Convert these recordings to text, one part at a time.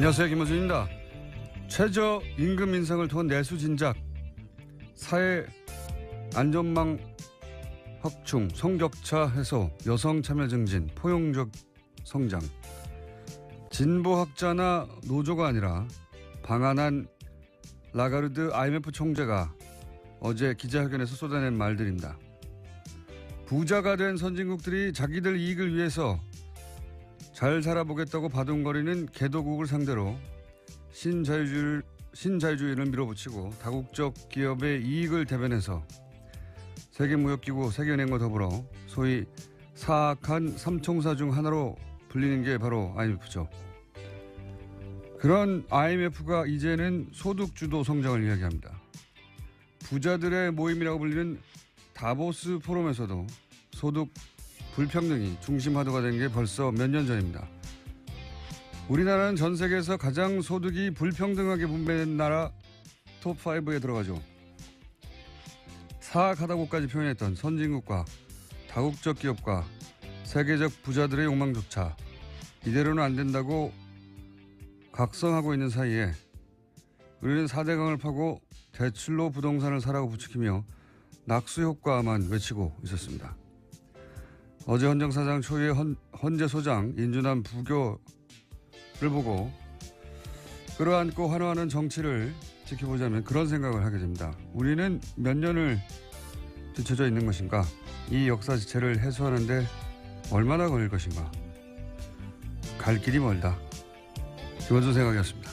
안녕하세요, 김호준입니다. 최저임금 인상을 통한 내수 진작, 사회 안전망 확충, 성격차 해소, 여성 참여 증진, 포용적 성장. 진보학자나 노조가 아니라 방한한 라가르드 IMF 총재가 어제 기자회견에서 쏟아낸 말들입니다. 부자가 된 선진국들이 자기들 이익을 위해서 잘 살아보겠다고 바둥거리는 개도국을 상대로 신자유주의를 밀어붙이고 다국적 기업의 이익을 대변해서 세계무역기구 세계은행과 더불어 소위 사악한 삼총사 중 하나로 불리는 게 바로 IMF죠. 그런 IMF가 이제는 소득주도 성장을 이야기합니다. 부자들의 모임이라고 불리는 다보스 포럼에서도 소득 불평등이 중심 화두가 된 게 벌써 몇 년 전입니다. 우리나라는 전 세계에서 가장 소득이 불평등하게 분배된 나라 톱5에 들어가죠. 사악하다고까지 표현했던 선진국과 다국적 기업과 세계적 부자들의 욕망조차 이대로는 안 된다고 각성하고 있는 사이에 우리는 4대강을 파고 대출로 부동산을 사라고 부추기며 낙수 효과만 외치고 있었습니다. 어제 헌정사상 초유의 헌재 소장 인준한 부교를 보고 끌어안고 환호하는 정치를 지켜보자면 그런 생각을 하게 됩니다. 우리는 몇 년을 뒤처져 있는 것인가? 이 역사 지체를 해소하는데 얼마나 걸릴 것인가? 갈 길이 멀다. 김원준 생각이었습니다.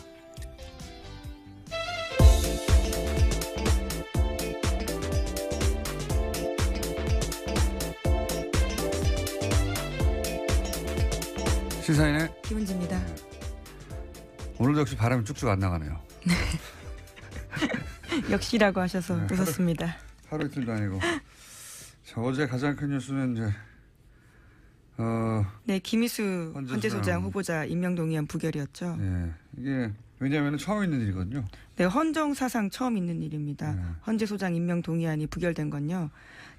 시사인의 김은지입니다. 오늘도 역시 바람이 쭉쭉 안 나가네요. 역시라고 하셔서 웃었습니다. 하루 이틀도 아니고. 자, 어제 가장 큰 뉴스는 이제 네, 김희수 헌재소장 후보자 임명 동의안 부결이었죠. 네, 이게 왜냐하면 처음 있는 일이거든요. 네, 헌정 사상 처음 있는 일입니다. 네. 헌재소장 임명 동의안이 부결된 건요.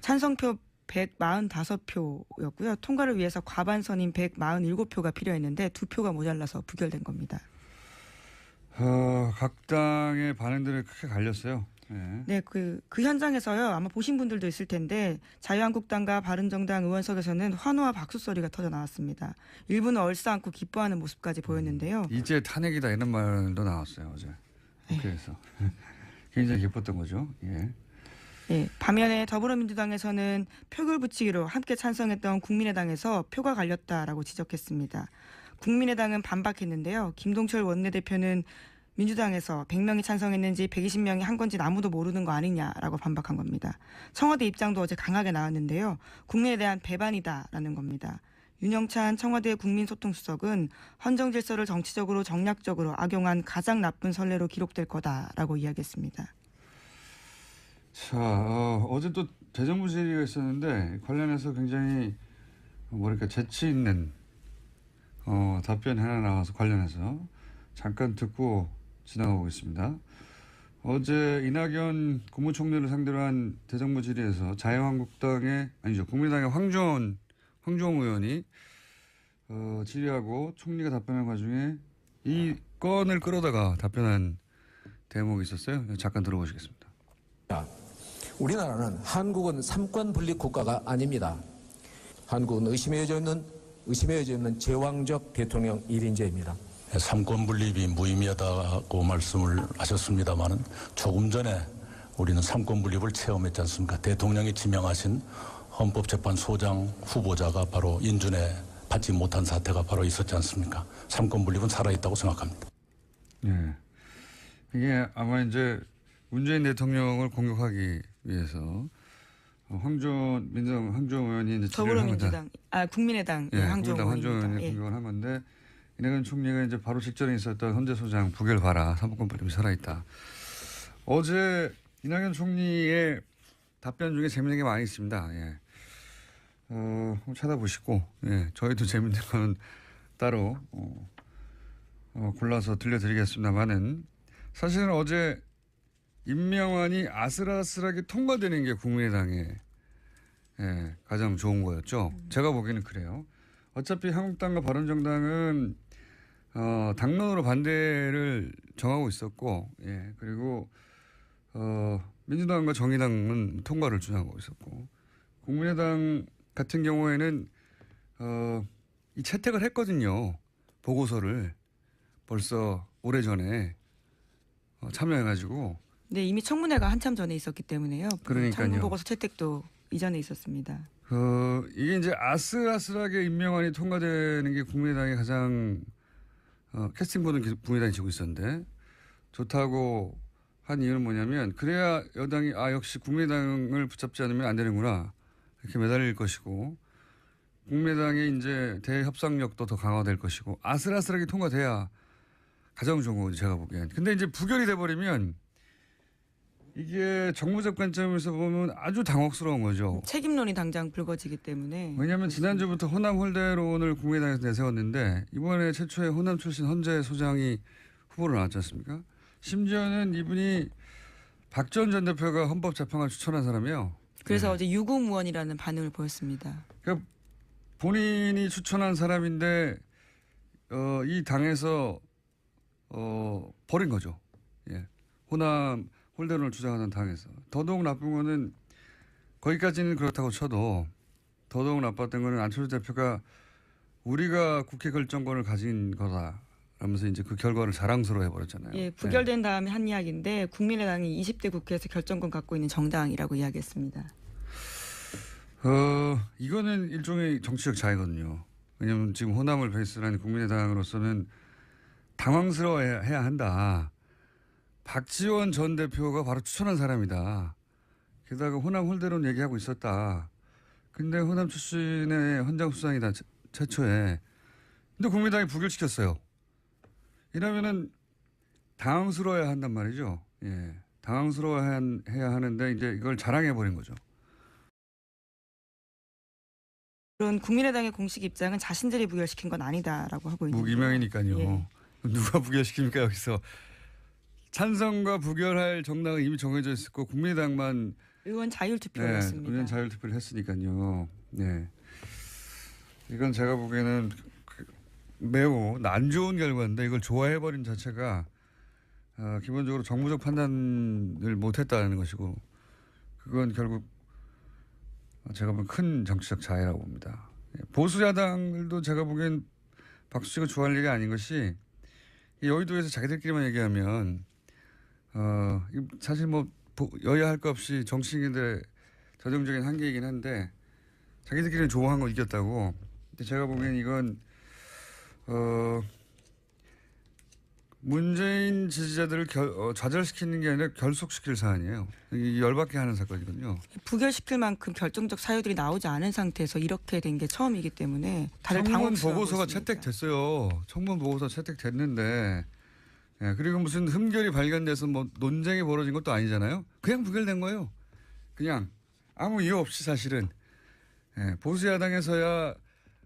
찬성표 145표였고요. 통과를 위해서 과반선인 147표가 필요했는데 2표가 모자라서 부결된 겁니다. 각 당의 반응들이 크게 갈렸어요. 네, 그 현장에서요. 아마 보신 분들도 있을 텐데 자유한국당과 바른정당 의원석에서는 환호와 박수 소리가 터져 나왔습니다. 일부는 얼싸안고 기뻐하는 모습까지 보였는데요. 이제 탄핵이다 이런 말도 나왔어요 어제 국회에서. 굉장히 기뻤던 거죠. 예. 네, 반면에 더불어민주당에서는 표결 붙이기로 함께 찬성했던 국민의당에서 표가 갈렸다라고 지적했습니다. 국민의당은 반박했는데요. 김동철 원내대표는 민주당에서 100명이 찬성했는지 120명이 한 건지 아무도 모르는 거 아니냐라고 반박한 겁니다. 청와대 입장도 어제 강하게 나왔는데요. 국민에 대한 배반이다라는 겁니다. 윤영찬 청와대 국민소통수석은 헌정 질서를 정치적으로 정략적으로 악용한 가장 나쁜 선례로 기록될 거다라고 이야기했습니다. 자, 어제 또 대정부 질의가 있었는데 관련해서 굉장히 뭐랄까 재치 있는 답변 하나 나와서 관련해서 잠깐 듣고 지나가고 있습니다. 어제 이낙연 국무총리를 상대로 한 대정부 질의에서 국민의당의 황교안 의원이 질의하고 총리가 답변한 와중에 이 건을 끌어다가 답변한 대목이 있었어요. 잠깐 들어보시겠습니다. 우리나라는 한국은 삼권 분립 국가가 아닙니다. 한국은 의심해져 있는 제왕적 대통령 1인제입니다. 삼권 분립이 무의미하다고 말씀을 하셨습니다마는 조금 전에 우리는 삼권 분립을 체험했지 않습니까? 대통령이 지명하신 헌법재판소장 후보자가 바로 인준에 받지 못한 사태가 바로 있었지 않습니까? 삼권 분립은 살아있다고 생각합니다. 네. 이게 아마 이제 문재인 대통령을 공격하기 위해서 황교안 의원이 이제 더불어민주당, 국민의당 황교안 의원이 공격을 한 건데 이낙연 총리가 이제 바로 직전에 있었던 헌재소장 부결 봐라. 사법권 분립이 살아있다. 어제 이낙연 총리의 답변 중에 재밌는 게 많이 있습니다. 예. 한번 찾아보시고, 예. 저희도 재밌는 거는 따로, 골라서 들려드리겠습니다만은 사실은 어제 임명안이 아슬아슬하게 통과되는 게 국민의당의 가장 좋은 거였죠. 제가 보기에는 그래요. 어차피 한국당과 바른정당은 당론으로 반대를 정하고 있었고, 예, 그리고 민주당과 정의당은 통과를 주장하고 있었고, 국민의당 같은 경우에는 이 채택을 했거든요. 보고서를 벌써 오래전에 참여해가지고. 네, 이미 청문회가 한참 전에 있었기 때문에요. 그러니까요. 청문 보고서 채택도 이전에 있었습니다. 이게 이제 아슬아슬하게 임명안이 통과되는 게 국민의당이 가장 캐스팅보는 계속 국민의당이 지고 있었는데 좋다고 한 이유는 뭐냐면 그래야 여당이 역시 국민의당을 붙잡지 않으면 안 되는구나 이렇게 매달릴 것이고 국민의당의 이제 대협상력도 더 강화될 것이고 아슬아슬하게 통과돼야 가장 좋은 거죠 제가 보기엔. 근데 이제 부결이 돼버리면 이게 정무적 관점에서 보면 아주 당혹스러운 거죠. 책임론이 당장 불거지기 때문에. 왜냐하면 지난주부터 호남 홀대론을 국민의당에서 내세웠는데 이번에 최초의 호남 출신 헌재 소장이 후보로 나왔지 않습니까? 심지어는 이분이 박지원 전 대표가 헌법재판관 추천한 사람이에요. 그래서 네. 어제 유구무원이라는 반응을 보였습니다. 그러니까 본인이 추천한 사람인데 이 당에서 버린 거죠. 예. 호남 홀대론을 주장하는 당에서. 더더욱 나쁜 거는 거기까지는 그렇다고 쳐도 더더욱 나빴던 거는 안철수 대표가 우리가 국회 결정권을 가진 거다 라면서 이제 그 결과를 자랑스러워 해버렸잖아요. 예, 부결된 다음에 한 이야기인데 국민의당이 20대 국회에서 결정권 갖고 있는 정당이라고 이야기했습니다. 이거는 일종의 정치적 자해거든요. 왜냐하면 지금 호남을 베이스로 하는 국민의당으로서는 당황스러워해야 한다. 박지원 전 대표가 바로 추천한 사람이다. 게다가 호남 홀대론 얘기하고 있었다. 근데 호남 출신의 헌장수장이다. 최초에. 근데 국민당이 부결시켰어요. 이러면은 당황스러워야 한단 말이죠. 예. 당황스러워해야 하는데 이제 이걸 자랑해버린 거죠. 그런 국민의당의 공식 입장은 자신들이 부결시킨 건 아니다라고 하고 있는데. 무기명이니까요. 예. 누가 부결시킵니까 여기서. 찬성과 부결할 정당은 이미 정해져 있었고 국민의당만 의원 자율투표를 했습니다. 의원 자율투표를 했으니까요. 네. 이건 제가 보기에는 매우 안 좋은 결과인데 이걸 좋아해버린 자체가 기본적으로 정무적 판단을 못했다는 것이고 그건 결국 제가 보기엔 큰 정치적 자해라고 봅니다. 보수 야당들도 제가 보기엔 박수치고 좋아할 일이 아닌 것이 여의도에서 자기들끼리만 얘기하면 사실 뭐 여야 할 것 없이 정치인들의 전형적인 한계이긴 한데 자기들끼리는 좋아한 거 이겼다고. 근데 제가 보기엔 이건 문재인 지지자들을 좌절시키는 게 아니라 결속시킬 사안이에요. 열받게 하는 사건이거든요. 부결시킬 만큼 결정적 사유들이 나오지 않은 상태에서 이렇게 된 게 처음이기 때문에 다들 청문 당혹스러워 보고서가 있습니다. 채택됐어요. 청문 보고서 채택됐는데 예, 그리고 무슨 흠결이 발견돼서 뭐 논쟁이 벌어진 것도 아니잖아요. 그냥 부결된 거예요. 그냥 아무 이유 없이 사실은. 예, 보수 야당에서야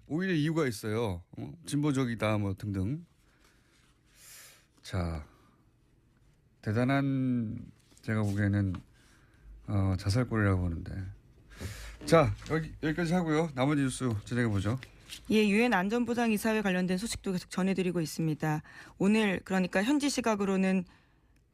오히려 이유가 있어요. 진보적이다 뭐 등등. 자, 대단한 제가 보기에는 자살골이라고 보는데. 자, 여기까지 하고요. 나머지 뉴스 진행해 보죠. 예, 유엔 안전보장이사회 관련된 소식도 계속 전해드리고 있습니다. 오늘 그러니까 현지 시각으로는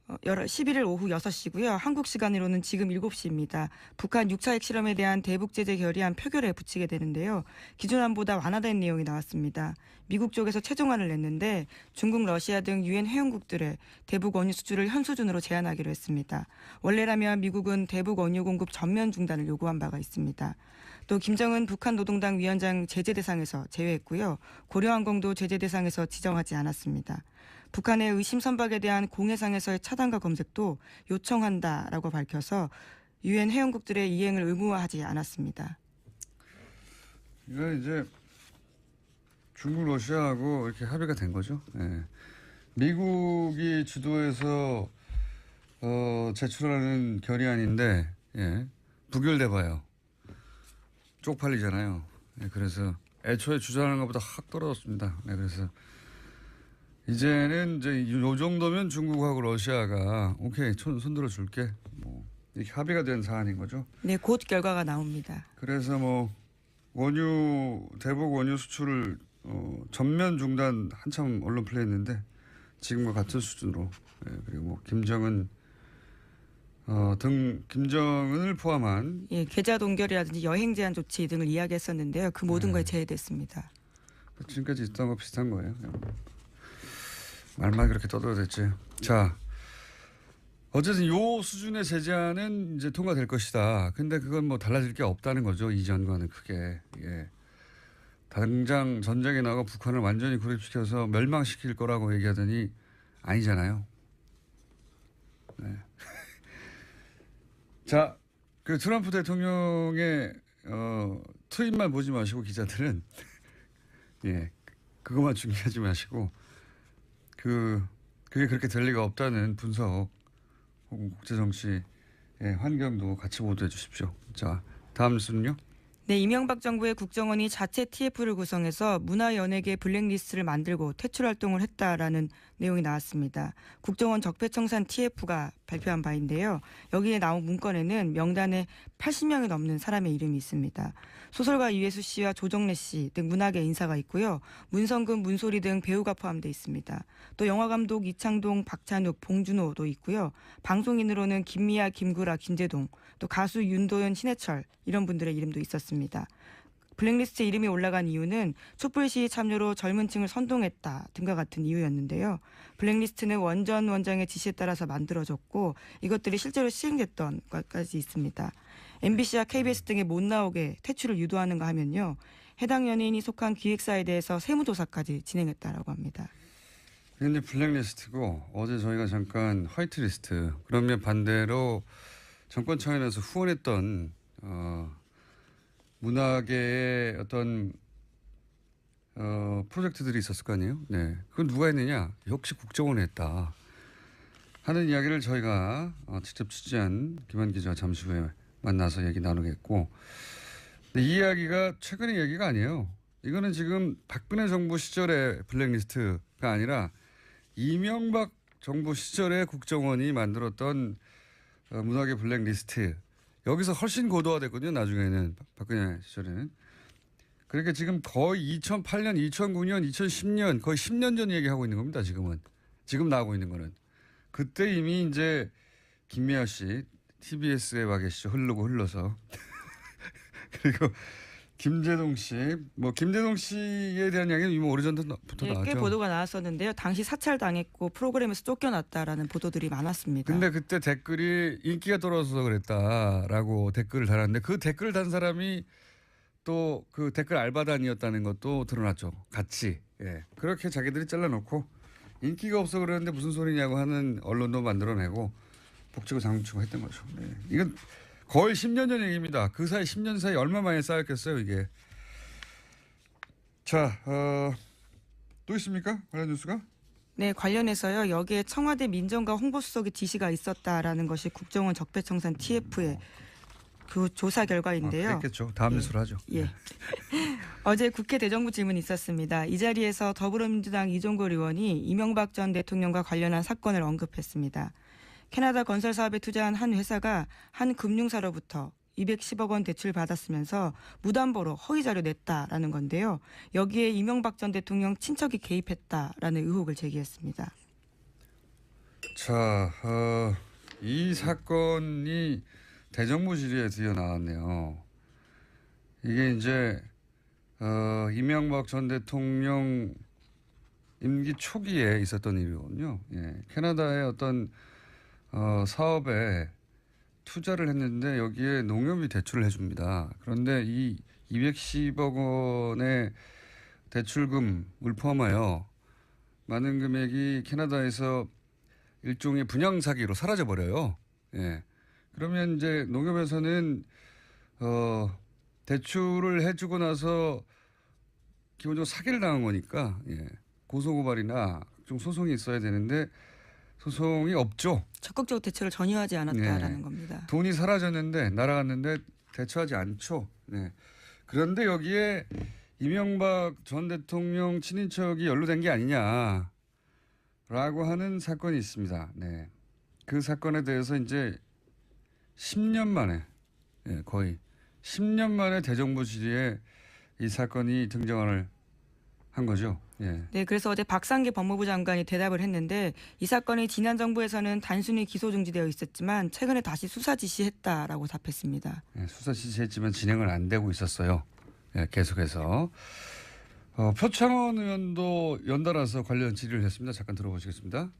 11일 오후 6시고요. 한국 시간으로는 지금 7시입니다. 북한 6차 핵실험에 대한 대북 제재 결의안 표결에 붙이게 되는데요. 기존안보다 완화된 내용이 나왔습니다. 미국 쪽에서 최종안을 냈는데 중국, 러시아 등 유엔 회원국들의 대북 원유 수출을 현 수준으로 제한하기로 했습니다. 원래라면 미국은 대북 원유 공급 전면 중단을 요구한 바가 있습니다. 또 김정은 북한 노동당 위원장 제재 대상에서 제외했고요. 고려항공도 제재 대상에서 지정하지 않았습니다. 북한의 의심 선박에 대한 공해상에서의 차단과 검색도 요청한다라고 밝혀서 유엔 회원국들의 이행을 의무화하지 않았습니다. 이건 이제 중국, 러시아하고 이렇게 합의가 된 거죠. 예. 미국이 주도해서 제출하는 결의안인데 부결돼 봐요. 쪽팔리잖아요. 예, 그래서 애초에 주장하는 것보다 확 떨어졌습니다. 그래서 이제는 이제 요 정도면 중국하고 러시아가 오케이 손들어 줄게 뭐 이렇게 합의가 된 사안인 거죠. 네, 곧 결과가 나옵니다. 그래서 뭐 대북 원유 수출을 전면 중단 한참 언론 플레이했는데 지금과 같은 수준으로 그리고 뭐 김정은을 포함한 계좌 동결이라든지 여행 제한 조치 등을 이야기했었는데요. 그 모든 거에 제외됐습니다. 지금까지 있던 거 비슷한 거예요. 말만 그렇게 떠들어야 됐지. 자, 어쨌든 요 수준의 제재안은 이제 통과될 것이다. 근데 그건 뭐 달라질 게 없다는 거죠. 이전과는 크게. 당장 전쟁에 나가 북한을 완전히 고립시켜서 멸망시킬 거라고 얘기하더니 아니잖아요. 네. 자, 그 트럼프 대통령의 트윗만 보지 마시고 기자들은 그것만 중요하지 마시고 그게 그렇게 될 리가 없다는 분석 혹은 국제정치의 환경도 같이 보도해 주십시오. 자, 다음 뉴스는요. 네, 이명박 정부의 국정원이 자체 TF를 구성해서 문화연예계 블랙리스트를 만들고 퇴출 활동을 했다라는 내용이 나왔습니다. 국정원 적폐청산 TF가 발표한 바인데요. 여기에 나온 문건에는 명단에 80명이 넘는 사람의 이름이 있습니다. 소설가 이회수 씨와 조정래 씨 등 문학계 인사가 있고요. 문성근, 문소리 등 배우가 포함되어 있습니다. 또 영화감독 이창동, 박찬욱, 봉준호도 있고요. 방송인으로는 김미아, 김구라, 김재동, 또 가수 윤도현, 신해철 이런 분들의 이름도 있었습니다. 블랙리스트에 이름이 올라간 이유는 촛불 시위 참여로 젊은 층을 선동했다 등과 같은 이유였는데요. 블랙리스트는 원장의 지시에 따라서 만들어졌고 이것들이 실제로 시행됐던 것까지 있습니다. MBC와 KBS 등에 못 나오게 퇴출을 유도하는가 하면요. 해당 연예인이 속한 기획사에 대해서 세무조사까지 진행했다라고 합니다. 이게 블랙리스트고 어제 저희가 잠깐 화이트리스트 그러면 반대로 정권 차원에서 후원했던 문학계의 어떤 프로젝트들이 있었을 거 아니에요. 네, 그건 누가 했느냐? 역시 국정원이 했다 하는 이야기를 저희가 직접 취재한 김한 기자와 잠시 후에 만나서 얘기 나누겠고, 근데 이 이야기가 최근의 얘기가 아니에요. 이거는 지금 박근혜 정부 시절의 블랙리스트가 아니라 이명박 정부 시절에 국정원이 만들었던 문학의 블랙리스트. 여기서 훨씬 고도화됐거든요. 나중에는 박근혜 시절에는. 그러니까 지금 거의 2008년, 2009년, 2010년 거의 10년 전 얘기하고 있는 겁니다. 지금은. 지금 나오고 있는 거는. 그때 이미 이제 김미아 씨 TBS에 와 계시죠. 흘러서. 그리고 김재동 씨, 김재동 씨에 대한 이야기는 이미 오래전부터 나왔죠. 꽤 보도가 나왔었는데요. 당시 사찰당했고 프로그램에서 쫓겨났다라는 보도들이 많았습니다. 근데 그때 댓글이 인기가 떨어져서 그랬다라고 댓글을 달았는데 그 댓글을 단 사람이 또 그 댓글 알바단이었다는 것도 드러났죠. 같이. 그렇게 자기들이 잘라놓고 인기가 없어 그러는데 무슨 소리냐고 하는 언론도 만들어내고 복치고 장치고 했던 거죠. 이건 거의 10년 전 얘기입니다. 그 사이 10년 사이 얼마 만에 쌓였겠어요, 이게. 자, 또 있습니까? 관련 뉴스가? 네, 관련해서요. 여기에 청와대 민정과 홍보수석의 지시가 있었다라는 것이 국정원 적폐청산 TF의 그 조사 결과인데요. 그랬겠죠. 다음 뉴스로 하죠. 예. 어제 국회 대정부 질문이 있었습니다. 이 자리에서 더불어민주당 이종걸 의원이 이명박 전 대통령과 관련한 사건을 언급했습니다. 캐나다 건설 사업에 투자한 한 회사가 한 금융사로부터 210억 원 대출 받았으면서 무담보로 허위 자료 냈다라는 건데요. 여기에 이명박 전 대통령 친척이 개입했다라는 의혹을 제기했습니다. 자, 이 사건이 대정부 질의에 드디어 나왔네요. 이게 이제 이명박 전 대통령 임기 초기에 있었던 일이거든요. 캐나다의 어떤 사업에 투자를 했는데 여기에 농협이 대출을 해줍니다. 그런데 이 210억 원의 대출금을 포함하여 많은 금액이 캐나다에서 일종의 분양 사기로 사라져 버려요. 그러면 이제 농협에서는 대출을 해주고 나서 기본적으로 사기를 당한 거니까 고소고발이나 각종 소송이 있어야 되는데 소송이 없죠. 적극적으로 대처를 전혀 하지 않았다라는 겁니다. 돈이 사라졌는데 날아갔는데 대처하지 않죠. 그런데 여기에 이명박 전 대통령 친인척이 연루된 게 아니냐라고 하는 사건이 있습니다. 그 사건에 대해서 이제 10년 만에 거의 10년 만에 대정부 질의에 이 사건이 등장을 거죠. 예. 네, 그래서 어제 박상기 법무부 장관이 대답을 했는데 이 사건이 지난 정부에서는 단순히 기소 중지되어 있었지만 최근에 다시 수사 지시했다라고 답했습니다. 예, 수사 지시했지만 진행은 안 되고 있었어요. 예, 계속해서. 표창원 의원도 연달아서 관련 질의를 했습니다. 잠깐 들어보시겠습니다.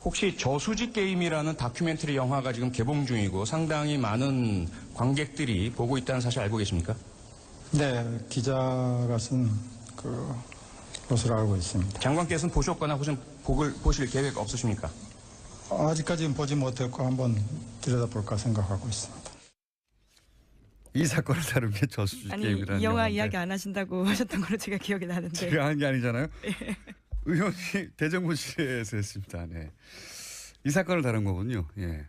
혹시 저수지 게임이라는 다큐멘터리 영화가 지금 개봉 중이고 상당히 많은 관객들이 보고 있다는 사실 알고 계십니까? 네, 기자가 쓴 것으로 알고 있습니다. 장관께서는 보셨거나 혹시 보실 계획 없으십니까? 아직까지는 보지 못했고 한번 들여다볼까 생각하고 있습니다. 이 사건을 다룬 게 저수지 아니 게임이라는 이 영화 영화인데. 이야기 안 하셨다고 하셨던 걸로 제가 기억이 나는데. 제가 한 게 아니잖아요. 의원이 대정부실에서 했습니다. 네. 이 사건을 다룬 거군요. 예.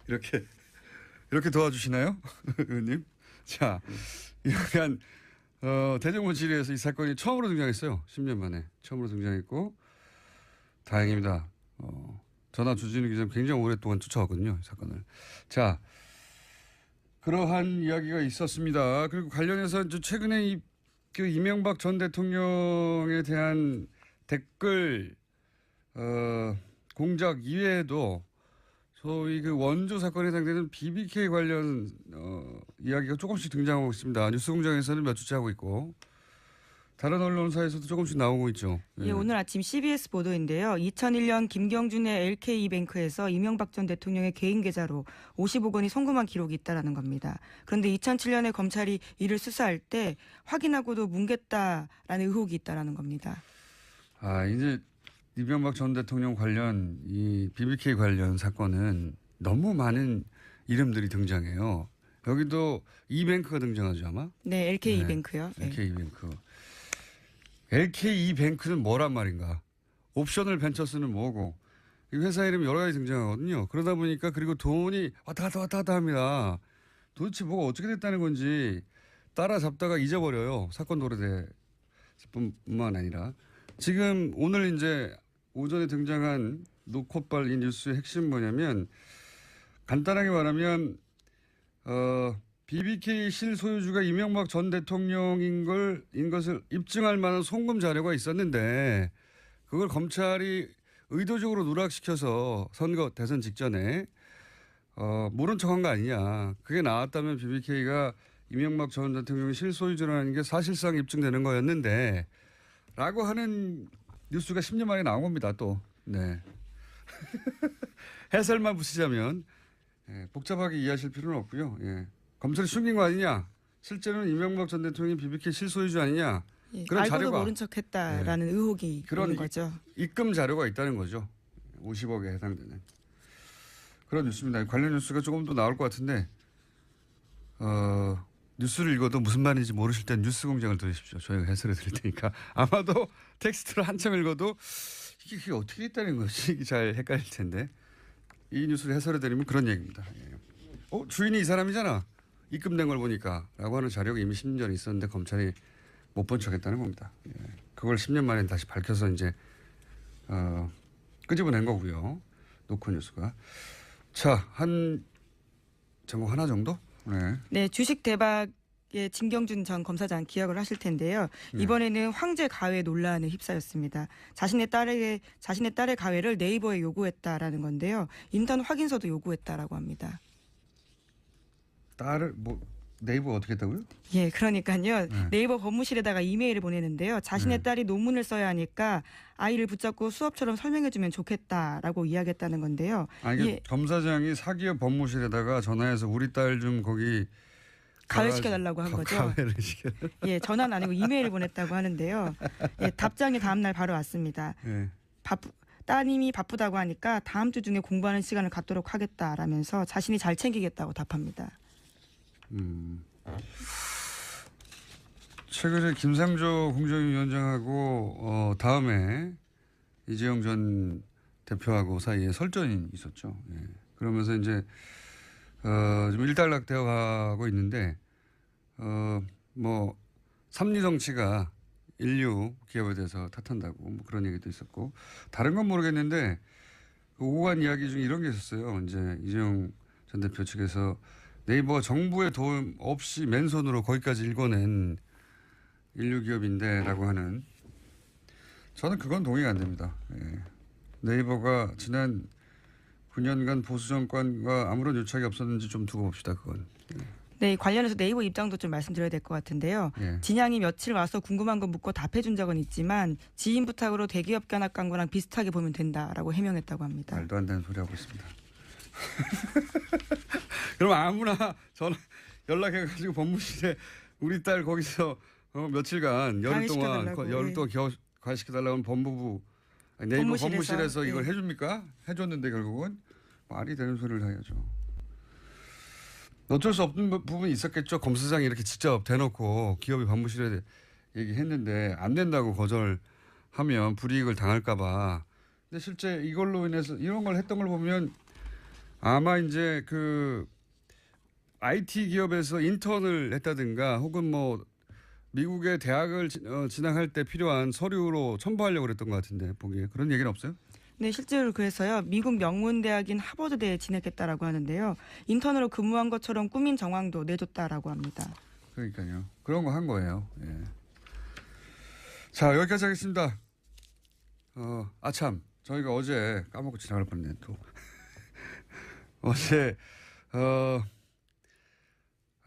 이렇게 도와주시나요, 의원님? 자, 이러한 대정부실에서 이 사건이 처음으로 등장했어요. 10년 만에 처음으로 등장했고 다행입니다. 저나 주진우 기자는 굉장히 오랫동안 쫓아왔거든요, 이 사건을. 자, 그러한 이야기가 있었습니다. 그리고 관련해서 최근에 그 이명박 전 대통령에 대한 댓글 공작 이외에도 소위 그 원조 사건에 해당되는 BBK 관련 이야기가 조금씩 등장하고 있습니다. 뉴스공장에서는 몇 주째 하고 있고 다른 언론사에서도 조금씩 나오고 있죠. 예, 오늘 아침 CBS 보도인데요. 2001년 김경준의 LK이뱅크에서 이명박 전 대통령의 개인 계좌로 50억 원이 송금한 기록이 있다는 겁니다. 그런데 2007년에 검찰이 이를 수사할 때 확인하고도 뭉갰다라는 의혹이 있다는 겁니다. 이제 이명박 전 대통령 관련 이 BBK 관련 사건은 너무 많은 이름들이 등장해요. 여기도 이뱅크가 등장하죠 아마? 네, LK이뱅크요. 네, LK이뱅크. LK이뱅크는 뭐란 말인가? 옵셔널 벤처스는 뭐고? 이 회사 이름이 여러 가지 등장하거든요. 그러다 보니까 그리고 돈이 왔다 갔다 합니다. 도대체 뭐가 어떻게 됐다는 건지 따라잡다가 잊어버려요. 사건 도래될 뿐만 아니라. 지금 오늘 이제 오전에 등장한 노컷발 이 뉴스의 핵심은 뭐냐면 간단하게 말하면 BBK 실소유주가 이명박 전 대통령인 것을 입증할 만한 송금 자료가 있었는데 그걸 검찰이 의도적으로 누락시켜서 선거 대선 직전에 모른 척한 거 아니냐. 그게 나왔다면 BBK가 이명박 전 대통령이 실소유주라는 게 사실상 입증되는 거였는데 라고 하는 뉴스가 10년 만에 나온 겁니다. 또. 네. 해설만 붙이자면 복잡하게 이해하실 필요는 없고요. 예. 검찰이 숨긴 거 아니냐. 실제로는 이명박 전 대통령이 BBK 실소유주 아니냐. 예, 그런 알고도 자료가. 모른 척했다라는 의혹이 있는 거죠. 입금 자료가 있다는 거죠. 50억에 해당되는. 그런 뉴스입니다. 관련 뉴스가 조금 더 나올 것 같은데 뉴스를 읽어도 무슨 말인지 모르실 땐 뉴스 공장을 들으십시오. 저희가 해설해 드릴 테니까. 아마도 텍스트를 한참 읽어도 이게 어떻게 있다는 것이 잘 헷갈릴 텐데 이 뉴스를 해설해 드리면 그런 얘기입니다. 주인이 이 사람이잖아. 입금된 걸 보니까 라고 하는 자료가 이미 10년 전에 있었는데 검찰이 못 본 척했다는 겁니다. 그걸 10년 만에 다시 밝혀서 이제 끄집어낸 거고요. 노컷 뉴스가. 자, 한 제목 하나 정도? 네, 주식 대박의 진경준 전 검사장 기억을 하실 텐데요. 이번에는 황제 가회 논란에 휩싸였습니다. 자신의 딸의 가회를 네이버에 요구했다라는 건데요. 인턴 확인서도 요구했다라고 합니다. 딸을 네이버 어떻게 했다고요? 예, 그러니까요. 네이버 법무실에다가 이메일을 보내는데요. 자신의 딸이 논문을 써야 하니까 아이를 붙잡고 수업처럼 설명해주면 좋겠다라고 이야기했다는 건데요. 아니, 검사장이 사기업 법무실에다가 전화해서 우리 딸 좀 거기 가회시켜달라고 한 거죠. 가회를 시켜. 예, 전화는 아니고 이메일을 보냈다고 하는데요. 예, 답장이 다음 날 바로 왔습니다. 예. 따님이 바쁘다고 하니까 다음 주 중에 공부하는 시간을 갖도록 하겠다라면서 자신이 잘 챙기겠다고 답합니다. 최근에 김상조 공정위원장하고 다음에 이재용 전 대표하고 사이에 설전이 있었죠. 예. 그러면서 이제 좀 일단락되어 가고 있는데 삼리 정치가 인류 기업에 대해서 탓한다고 뭐 그런 얘기도 있었고 다른 건 모르겠는데 그 오간 이야기 중에 이런 게 있었어요. 이제 이재용 전 대표 측에서 네이버가 정부의 도움 없이 맨손으로 거기까지 읽어낸 인류 기업인데라고 하는 저는 그건 동의가 안 됩니다. 예. 네이버가 지난 9년간 보수 정권과 아무런 유착이 없었는지 좀 두고 봅시다. 그건. 네, 관련해서 네이버 입장도 좀 말씀드려야 될 것 같은데요. 예. 진양이 며칠 와서 궁금한 거 묻고 답해준 적은 있지만 지인 부탁으로 대기업 견학 광고랑 비슷하게 보면 된다라고 해명했다고 합니다. 말도 안 되는 소리 하고 있습니다. 그럼 아무나 전화 연락해가지고 법무실에 우리 딸 거기서 며칠간 열흘 동안 가시켜달라고 하면 법무부 네이버 법무실에서 이걸 해줍니까? 해줬는데 결국은 말이 되는 소리를 해야죠. 어쩔 수 없는 부분이 있었겠죠. 검사장이 이렇게 직접 대놓고 기업이 법무실에 얘기했는데 안 된다고 거절하면 불이익을 당할까 봐. 근데 실제 이걸로 인해서 이런 걸 했던 걸 보면 아마 이제 그 IT 기업에서 인턴을 했다든가 혹은 뭐 미국의 대학을 진학할 때 필요한 서류로 첨부하려고 그랬던 것 같은데 보기에 그런 얘기는 없어요? 네, 실제로 그래서요. 미국 명문대학인 하버드대에 진학했다라고 하는데요. 인턴으로 근무한 것처럼 꾸민 정황도 내줬다라고 합니다. 그러니까요. 그런 거 한 거예요. 예. 자, 여기까지 하겠습니다. 참. 저희가 어제 까먹고 지나갈 뻔했네 또. 어제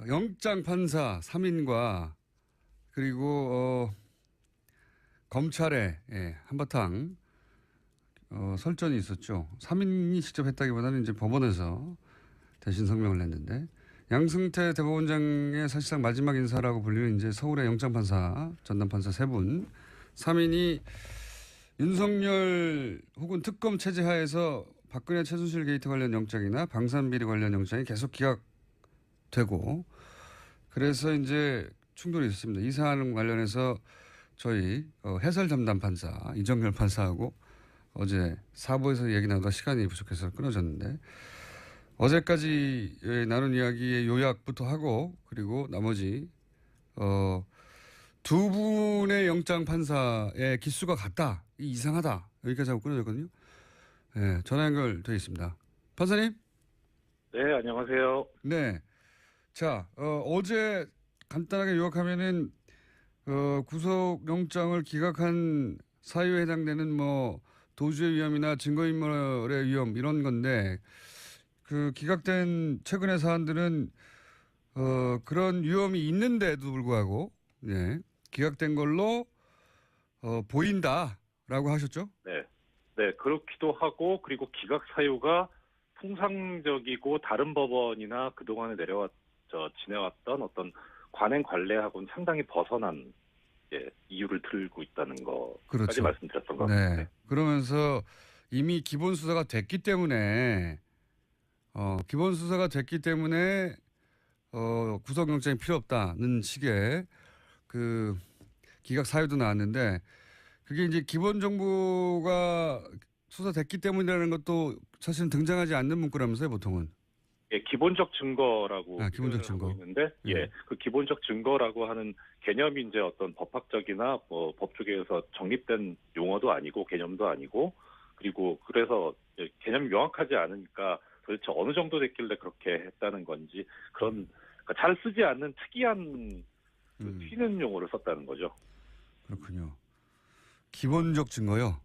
영장 판사 3인과 그리고 검찰에 한바탕 설전이 있었죠. 3인이 직접 했다기보다는 이제 법원에서 대신 성명을 냈는데 양승태 대법원장의 사실상 마지막 인사라고 불리는 이제 서울의 영장판사, 전담판사 3분, 3인이 윤석열 혹은 특검 체제 하에서 박근혜 최순실 게이트 관련 영장이나 방산비리 관련 영장이 계속 기각되고 그래서 이제 충돌이 있었습니다. 이 사안 관련해서 저희 해설 담당 판사 이정열 판사하고 어제 사부에서 얘기 나누다 시간이 부족해서 끊어졌는데 어제까지 나눈 이야기의 요약부터 하고 그리고 나머지 두 분의 영장 판사의 기수가 같다. 이상하다. 여기까지 하고 끊어졌거든요. 네, 전화 연결되어 있습니다. 판사님? 네, 안녕하세요. 네. 자, 어제 간단하게 요약하면은 구속영장을 기각한 사유에 해당되는 뭐 도주의 위험이나 증거인멸의 위험 이런 건데 그 기각된 최근의 사안들은 그런 위험이 있는데도 불구하고 네, 기각된 걸로 보인다라고 하셨죠? 네, 네 그렇기도 하고 그리고 기각 사유가 통상적이고 다른 법원이나 그동안에 지내왔던 어떤 관행 관례하고는 상당히 벗어난 이유를 들고 있다는 거까지 그렇죠. 말씀드렸던 것 네. 같습니다. 네. 그러면서 이미 기본 수사가 됐기 때문에 구속영장이 필요 없다는 식의 그 기각 사유도 나왔는데 그게 이제 기본 정보가 수사됐기 때문이라는 것도 사실은 등장하지 않는 문구라면서요, 보통은. 예, 기본적 증거라고 기본적 증거. 있는데, 그 기본적 증거라고 하는 개념이 이제 어떤 법학적이나 뭐 법조계에서 정립된 용어도 아니고 개념도 아니고 그리고 그래서 개념이 명확하지 않으니까 도대체 어느 정도 됐길래 그렇게 했다는 건지 그런 그러니까 잘 쓰지 않는 특이한 튀는 용어를 썼다는 거죠. 그렇군요. 기본적 증거요?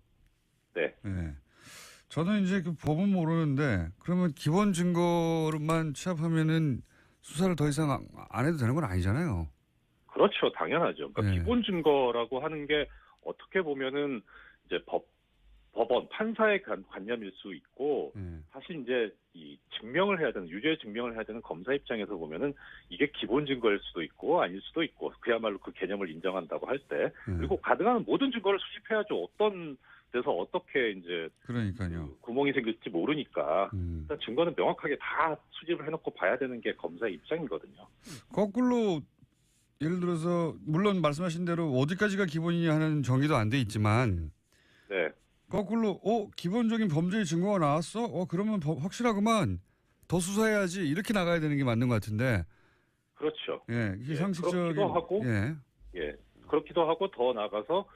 네. 네. 저는 이제 그 법은 모르는데 그러면 기본 증거로만 취합하면은 수사를 더 이상 안 해도 되는 건 아니잖아요. 그렇죠. 당연하죠. 그러니까 네. 기본 증거라고 하는 게 어떻게 보면은 이제 법원, 판사의 관념일 수 있고 사실 이제 이 증명을 해야 되는 유죄 증명을 해야 되는 검사 입장에서 보면은 이게 기본 증거일 수도 있고 아닐 수도 있고 그야말로 그 개념을 인정한다고 할 때 그리고 가능한 모든 증거를 수집해야죠. 어떤 데서 어떻게 이제 그러니까요. 구멍이 생길지 모르니까 일단 증거는 명확하게 다 수집을 해놓고 봐야 되는 게 검사의 입장이거든요. 거꾸로 예를 들어서 물론 말씀하신 대로 어디까지가 기본이냐 하는 정의도 안 돼 있지만 네. 거꾸로 기본적인 범죄의 증거가 나왔어? 그러면 확실하구만. 더 수사해야지. 이렇게 나가야 되는 게 맞는 것 같은데. 그렇죠. 예, 이게 상식적인. 그렇기도 하고, 예, 그렇기도 하고 더 나가서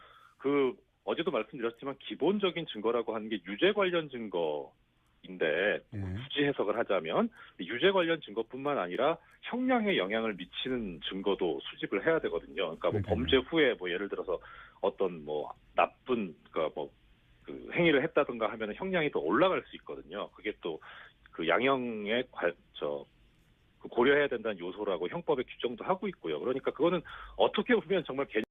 어제도 말씀드렸지만 기본적인 증거라고 하는 게 유죄 관련 증거이기 인데 굳이 해석을 하자면 유죄 관련 증거뿐만 아니라 형량에 영향을 미치는 증거도 수집을 해야 되거든요. 그러니까 뭐 범죄 후에 뭐 예를 들어서 어떤 뭐 나쁜 그 행위를 했다든가 하면 형량이 더 올라갈 수 있거든요. 그게 또 그 양형에 고려해야 된다는 요소라고 형법에 규정도 하고 있고요. 그러니까 그거는 어떻게 보면 정말 개념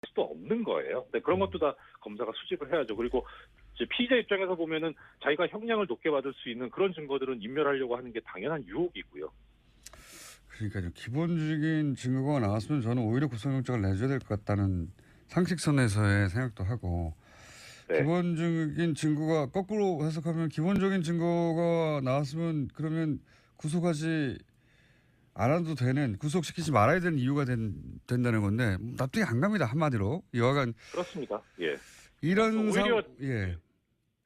수도 없는 거예요. 근데 그런 것도 다 검사가 수집을 해야죠. 그리고 이제 피의자 입장에서 보면은 자기가 형량을 높게 받을 수 있는 그런 증거들은 인멸하려고 하는 게 당연한 유혹이고요. 그러니까요. 기본적인 증거가 나왔으면 저는 오히려 구속영장을 내줘야 될 것 같다는 상식선에서의 생각도 하고 네. 기본적인 증거가 거꾸로 해석하면 기본적인 증거가 나왔으면 그러면 구속하지 않아도 되는 구속시키지 말아야 되는 이유가 된다는 건데 납득이 안 갑니다. 한마디로 여하간 그렇습니다. 예. 이런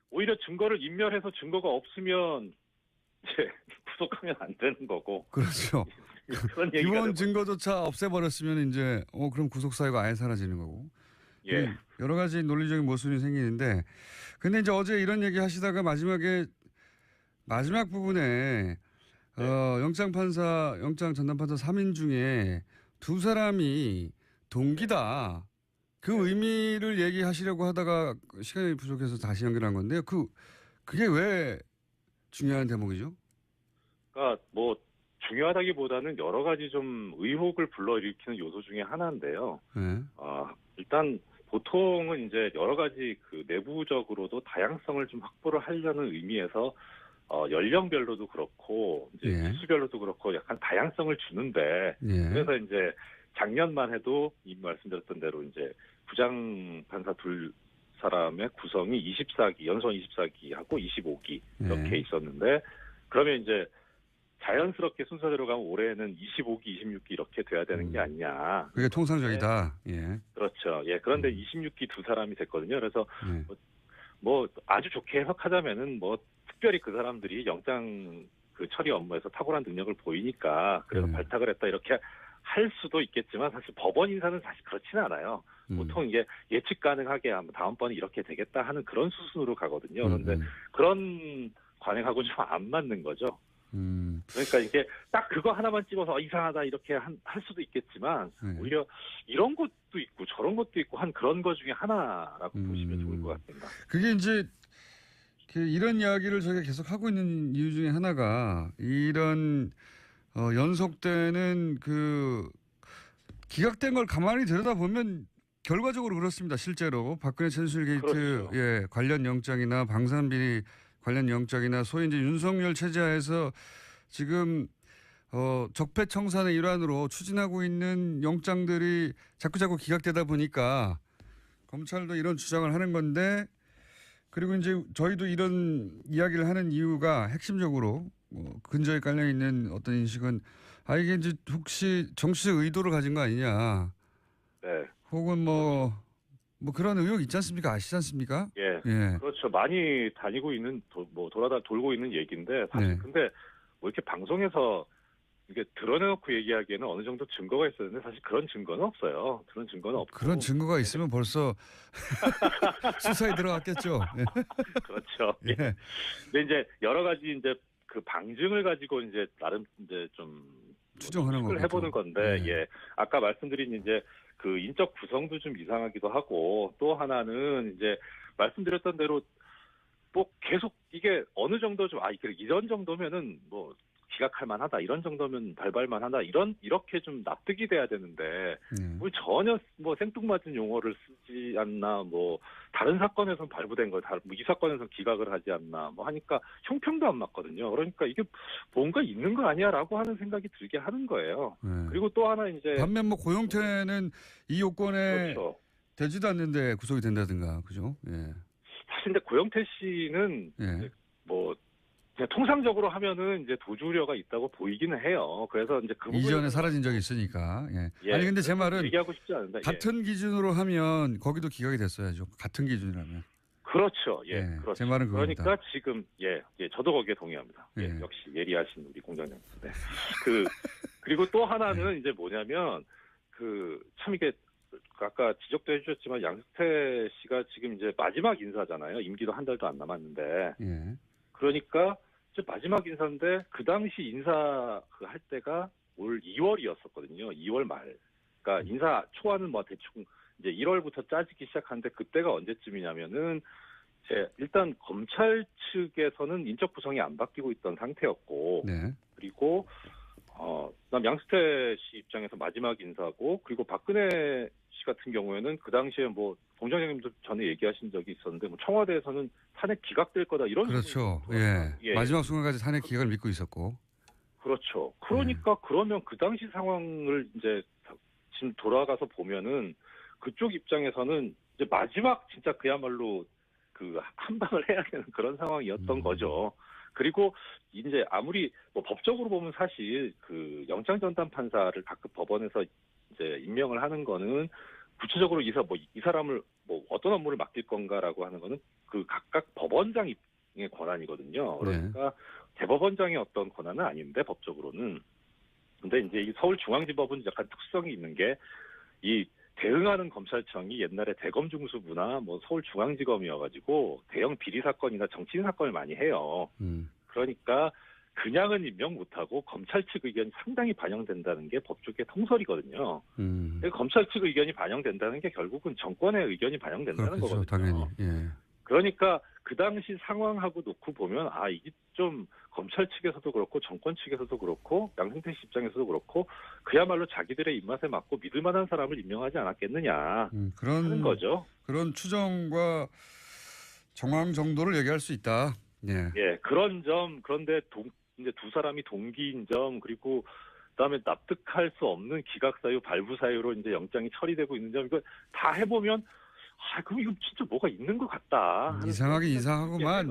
오히려 증거를 인멸해서 증거가 없으면 이제 구속하면 안 되는 거고. 그렇죠. 그런 얘기가 기본 증거조차 없애버렸으면 이제 그럼 구속 사유가 아예 사라지는 거고. 예. 여러 가지 논리적인 모순이 생기는데 근데 이제 어제 이런 얘기 하시다가 마지막 부분에 영장 전담판사 3인 중에 2사람이 동기다. 그 의미를 얘기하시려고 하다가 시간이 부족해서 다시 연결한 건데요. 그게 왜 중요한 대목이죠? 그러니까 뭐 중요하다기보다는 여러 가지 좀 의혹을 불러일으키는 요소 중에 하나인데요. 네. 일단 보통은 이제 여러 가지 그 내부적으로도 다양성을 좀 확보를 하려는 의미에서 연령별로도 그렇고 이제 기수별로도 그렇고 약간 다양성을 주는데 그래서 이제 작년만 해도 이미 말씀드렸던 대로 이제 부장 판사 2사람의 구성이 24기 연수원 24기하고 25기 이렇게 있었는데 그러면 이제 자연스럽게 순서대로 가면 올해는 25기, 26기 이렇게 돼야 되는 게 아니냐. 그게 통상적이다. 그렇죠. 예. 그런데 26기 2사람이 됐거든요. 그래서 뭐 아주 좋게 해석하자면은 뭐 특별히 그 사람들이 영장 그 처리 업무에서 탁월한 능력을 보이니까 그래서 발탁을 했다 이렇게 할 수도 있겠지만 사실 법원 인사는 사실 그렇지는 않아요. 보통 이게 예측 가능하게 다음번에 이렇게 되겠다 하는 그런 수순으로 가거든요. 그런데 그런 관행하고 좀 안 맞는 거죠. 그러니까 이게 딱 그거 하나만 찍어서 이상하다 이렇게 할 수도 있겠지만 오히려 이런 것도 있고 저런 것도 있고 한 그런 거 중에 하나라고 보시면 좋을 것 같습니다. 그게 이제 이런 이야기를 저희가 계속 하고 있는 이유 중에 하나가 이런 연속되는 그 기각된 걸 가만히 들여다보면 결과적으로 그렇습니다. 실제로 박근혜 최순실 게이트 그렇죠. 관련 영장이나 방산비리 관련 영장이나 소위 이제 윤석열 체제하에서 지금 적폐청산의 일환으로 추진하고 있는 영장들이 자꾸 기각되다 보니까 검찰도 이런 주장을 하는 건데 그리고 이제 저희도 이런 이야기를 하는 이유가 핵심적으로 근저에 깔려 있는 어떤 인식은 이게 이제 혹시 정치적 의도를 가진 거 아니냐. 네. 혹은 뭐 그런 의혹 있지 않습니까? 아시지 않습니까? 예. 그렇죠. 많이 다니고 있는 돌고 있는 얘기인데 사실 근데 뭐 이렇게 방송에서 이게 드러내놓고 얘기하기에는 어느 정도 증거가 있어야 되는데 사실 그런 증거는 없어요. 그런 증거는 없고. 그런 증거가 있으면 벌써 수사에 들어갔겠죠. 그렇죠. 예. 근데 이제 여러 가지 이제 그 방증을 가지고 이제 나름 이제 좀 추정하는 거 해보는 건데 아까 말씀드린 이제 그 인적 구성도 좀 이상하기도 하고 또 하나는 이제 말씀드렸던 대로 뭐 계속 이게 어느 정도 좀 이런 정도면은 뭐 기각할 만하다 이런 정도면 발발 만하다 이렇게 좀 납득이 돼야 되는데 뭐 전혀 뭐 생뚱맞은 용어를 쓰지 않나 뭐 다른 사건에서는 발부된 걸 이 사건에서는 기각을 하지 않나 뭐 하니까 형평도 안 맞거든요. 그러니까 이게 뭔가 있는 거 아니야라고 하는 생각이 들게 하는 거예요. 그리고 또 하나 이제 반면 뭐 고용태는 이 요건에 되지도 않는데 구속이 된다든가 그죠? 사실 근데 고영태 씨는 뭐 그냥 통상적으로 하면은 이제 도주 우려가 있다고 보이기는 해요. 그래서 이제 그 이전에 사라진 적이 있으니까. 아니 근데 제 말은 얘기하고 싶지 않은데 같은 기준으로 하면 거기도 기각이 됐어야죠. 같은 기준이라면. 그렇죠. 그렇죠. 제 말은 그겁니다. 그러니까 지금 저도 거기에 동의합니다. 역시 예리하신 우리 공장장. 그리고 또 하나는 이제 뭐냐면 참 이게 아까 지적도 해주셨지만 양승태 씨가 지금 이제 마지막 인사잖아요. 임기도 한 달도 안 남았는데. 예. 그러니까 이제 마지막 인사인데 그 당시 인사 그 할 때가 올 2월이었었거든요. 2월 말. 그러니까 인사 초안은 뭐 대충 이제 1월부터 짜지기 시작하는데 그때가 언제쯤이냐면은 일단 검찰 측에서는 인적 구성이 안 바뀌고 있던 상태였고, 네. 그리고 그다음 양승태 씨 입장에서 마지막 인사고, 그리고 박근혜 씨 같은 경우에는 그 당시에 뭐 공장장님도 전에 얘기하신 적이 있었는데, 뭐 청와대에서는 탄핵 기각될 거다 이런. 그렇죠. 예. 예. 마지막 순간까지 탄핵 기각을 믿고 있었고. 그렇죠. 그러니까 그러면 그 당시 상황을 이제 지금 돌아가서 보면은 그쪽 입장에서는 이제 마지막 진짜 그야말로 그 한방을 해야 되는 그런 상황이었던 거죠. 그리고 이제 아무리 뭐 법적으로 보면 사실 그 영장전담 판사를 각급 법원에서 이제 임명을 하는 거는 구체적으로 이 사람을 뭐 어떤 업무를 맡길 건가라고 하는 거는 그 각각 법원장의 권한이거든요. 그러니까 대법원장의 어떤 권한은 아닌데 법적으로는. 근데 이제 이 서울중앙지법은 약간 특성이 있는 게 이 대응하는 검찰청이 옛날에 대검중수부나 뭐 서울중앙지검이어가지고 대형 비리 사건이나 정치인 사건을 많이 해요. 그러니까 그냥은 임명 못하고 검찰 측 의견이 상당히 반영된다는 게 법조계 통설이거든요. 검찰 측 의견이 반영된다는 게 결국은 정권의 의견이 반영된다는 그렇겠죠, 거거든요. 당연히. 예. 그러니까 그 당시 상황하고 놓고 보면 이게 좀 검찰 측에서도 그렇고 정권 측에서도 그렇고 양승태 씨 입장에서도 그렇고 그야말로 자기들의 입맛에 맞고 믿을 만한 사람을 임명하지 않았겠느냐 하는 거죠. 그런 추정과 정황 정도를 얘기할 수 있다. 예. 예, 그런 점. 그런데 이제 두 사람이 동기인 점, 그리고 그다음에 납득할 수 없는 기각 사유, 발부 사유로 이제 영장이 처리되고 있는 점, 이거 다 해보면 그럼 이거 진짜 뭐가 있는 것 같다. 이상하긴 이상하구만.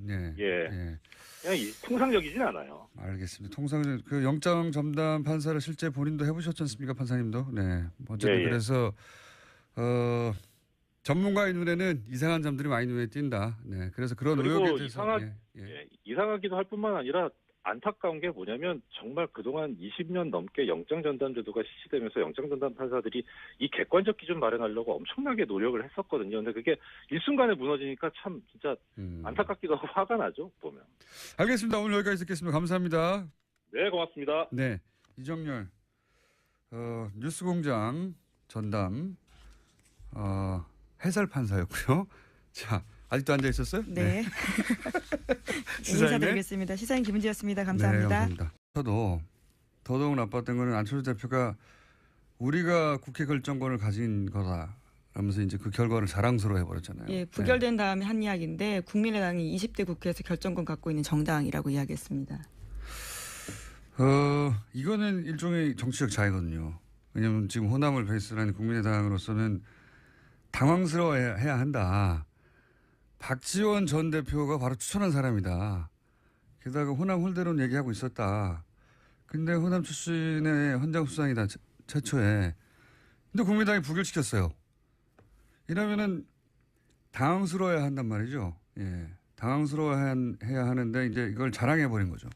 예. 예. 그냥 통상적이진 않아요. 알겠습니다. 통상적 그 영장 전담 판사를 실제 본인도 해보셨지 않습니까, 판사님도? 네. 어쨌든 그래서 전문가의 눈에는 이상한 점들이 많이 눈에 띈다. 네. 그래서 그런 의혹에 대해서 이상하기도 할 뿐만 아니라 안타까운 게 뭐냐면 정말 그동안 20년 넘게 영장전담제도가 실시되면서 영장전담 판사들이 이 객관적 기준 마련하려고 엄청나게 노력을 했었거든요. 근데 그게 일순간에 무너지니까 참 진짜 안타깝기도 하고 화가 나죠, 보면. 알겠습니다. 오늘 여기까지 듣겠습니다. 감사합니다. 네, 고맙습니다. 네. 이정열 뉴스공장 전담 해설 판사였고요. 자, 아직도 앉아 있었어요? 네. 인사드리겠습니다. 시사인 김은지였습니다. 감사합니다. 네, 감사합니다. 저도 더더욱 나빴던 거는 안철수 대표가 우리가 국회 결정권을 가진 거다 라면서 이제 그 결과를 자랑스러워 해버렸잖아요. 예, 부결된 다음에 한 이야기인데 국민의당이 20대 국회에서 결정권 갖고 있는 정당이라고 이야기했습니다. 이거는 일종의 정치적 자해거든요. 왜냐하면 지금 호남을 베이스로 하는 국민의당으로서는 당황스러워해야 한다. 박지원 전 대표가 바로 추천한 사람이다. 게다가 호남 홀대론 얘기하고 있었다. 근데 호남 출신의 헌장수상이다. 최초에. 근데 국민당이 부결시켰어요. 이러면은 당황스러워야 한단 말이죠. 예. 당황스러워해야 하는데 이제 이걸 자랑해버린 거죠.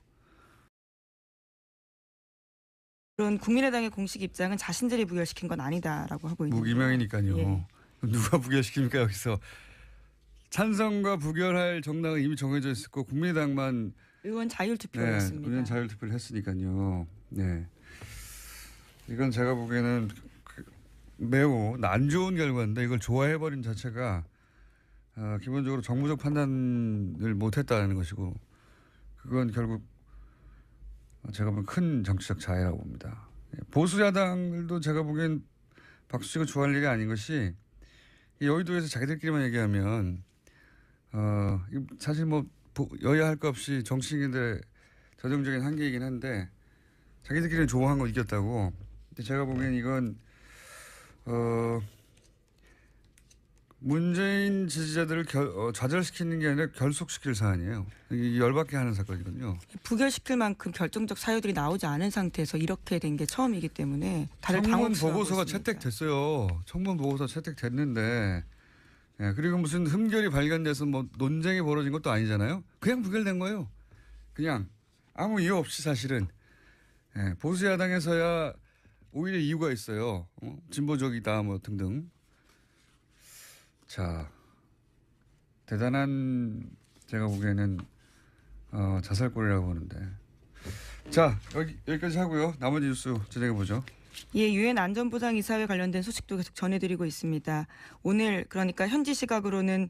그런 국민의당의 공식 입장은 자신들이 부결시킨 건 아니다라고 하고 있는데. 무기명이니까요. 예. 누가 부결시킵니까 여기서. 찬성과 부결할 정당은 이미 정해져 있었고 국민의당만 의원 자율투표였습니다. 의원 자율투표를 했으니까요. 네. 이건 제가 보기에는 매우 안 좋은 결과인데 이걸 좋아해버린 자체가 기본적으로 정무적 판단을 못했다는 것이고 그건 결국 제가 보기엔 큰 정치적 자해라고 봅니다. 보수 야당들도 제가 보기엔 박수치고 좋아할 일이 아닌 것이 여의도에서 자기들끼리만 얘기하면 사실 뭐 여야 할 것 없이 정치인들의 전형적인 한계이긴 한데 자기들끼리는 좋아한 거 이겼다고. 근데 제가 보기엔 이건 문재인 지지자들을 좌절시키는 게 아니라 결속시킬 사안이에요. 열받게 하는 사건이거든요. 부결시킬 만큼 결정적 사유들이 나오지 않은 상태에서 이렇게 된 게 처음이기 때문에 다들 청문 당혹스러워하고 보고서가 있습니다. 채택됐어요. 청문 보고서 채택됐는데 그리고 무슨 흠결이 발견돼서 뭐 논쟁이 벌어진 것도 아니잖아요. 그냥 부결된 거예요. 그냥 아무 이유 없이 사실은 보수 야당에서야 오히려 이유가 있어요. 진보적이다 뭐 등등. 자, 대단한 제가 보기에는 자살골이라고 보는데. 자, 여기까지 하고요. 나머지 뉴스 진행해보죠. 예, 유엔 안전보장이사회 관련된 소식도 계속 전해드리고 있습니다. 오늘 그러니까 현지 시각으로는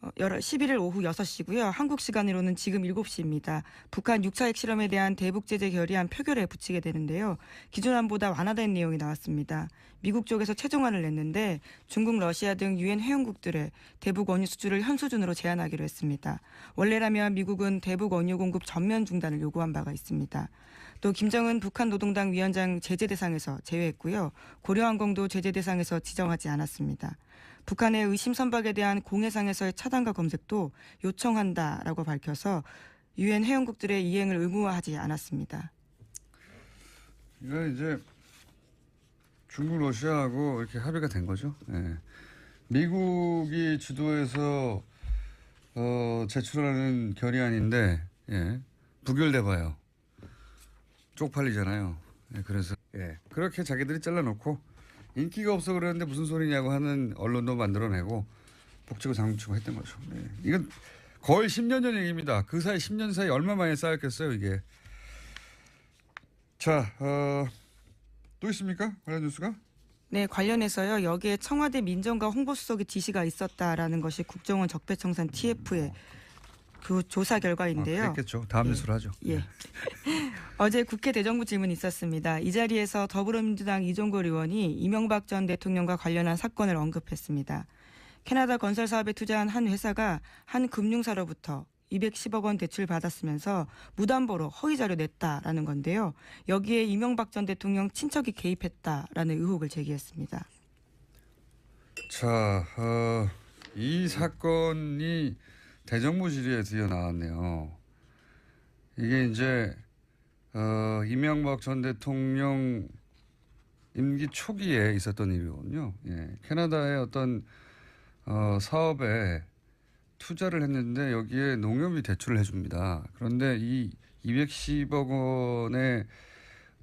11일 오후 6시고요. 한국 시간으로는 지금 7시입니다. 북한 6차 핵실험에 대한 대북 제재 결의안 표결에 붙이게 되는데요. 기존안보다 완화된 내용이 나왔습니다. 미국 쪽에서 최종안을 냈는데 중국, 러시아 등 유엔 회원국들의 대북 원유 수주를 현 수준으로 제한하기로 했습니다. 원래라면 미국은 대북 원유 공급 전면 중단을 요구한 바가 있습니다. 또 김정은 북한 노동당 위원장 제재 대상에서 제외했고요. 고려항공도 제재 대상에서 지정하지 않았습니다. 북한의 의심 선박에 대한 공해상에서의 차단과 검색도 요청한다라고 밝혀서 유엔 회원국들의 이행을 의무화하지 않았습니다. 이거 이제 중국, 러시아하고 이렇게 합의가 된 거죠. 예. 미국이 주도해서 제출하는 결의안인데 부결돼 봐요. 쪽팔리잖아요. 그래서 그렇게 자기들이 잘라놓고 인기가 없어 그러는데 무슨 소리냐고 하는 언론도 만들어내고 복치고 장치고 했던 거죠. 이건 거의 10년 전 얘기입니다. 그 사이 10년 사이 얼마 만에 쌓였겠어요 이게. 자, 또 있습니까? 관련 뉴스가? 네, 관련해서요. 여기에 청와대 민정과 홍보수석의 지시가 있었다라는 것이 국정원 적폐청산 TF의 그 조사 결과인데요. 그렇겠죠. 다음 뉴스로 하죠. 예. 어제 국회 대정부 질문이 있었습니다. 이 자리에서 더불어민주당 이종걸 의원이 이명박 전 대통령과 관련한 사건을 언급했습니다. 캐나다 건설 사업에 투자한 한 회사가 한 금융사로부터 210억 원 대출 받았으면서 무담보로 허위 자료 냈다라는 건데요. 여기에 이명박 전 대통령 친척이 개입했다라는 의혹을 제기했습니다. 자, 이 사건이 대정부 질의에 드디어 나왔네요. 이게 이제 이명박 전 대통령 임기 초기에 있었던 일이거든요. 캐나다의 어떤 사업에 투자를 했는데 여기에 농협이 대출을 해줍니다. 그런데 이 210억 원의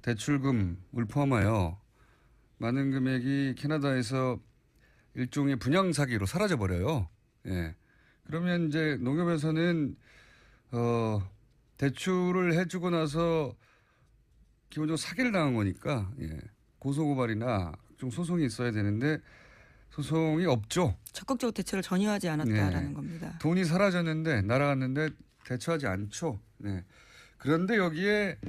대출금을 포함하여 많은 금액이 캐나다에서 일종의 분양 사기로 사라져 버려요. 그러면 이제 농협에서는 대출을 해주고 나서 기본적으로 사기를 당한 거니까 고소고발이나 좀 소송이 있어야 되는데 소송이 없죠. 적극적으로 대처를 전혀 하지 않았다라는 겁니다. 돈이 사라졌는데 날아갔는데 대처하지 않죠. 그런데 여기에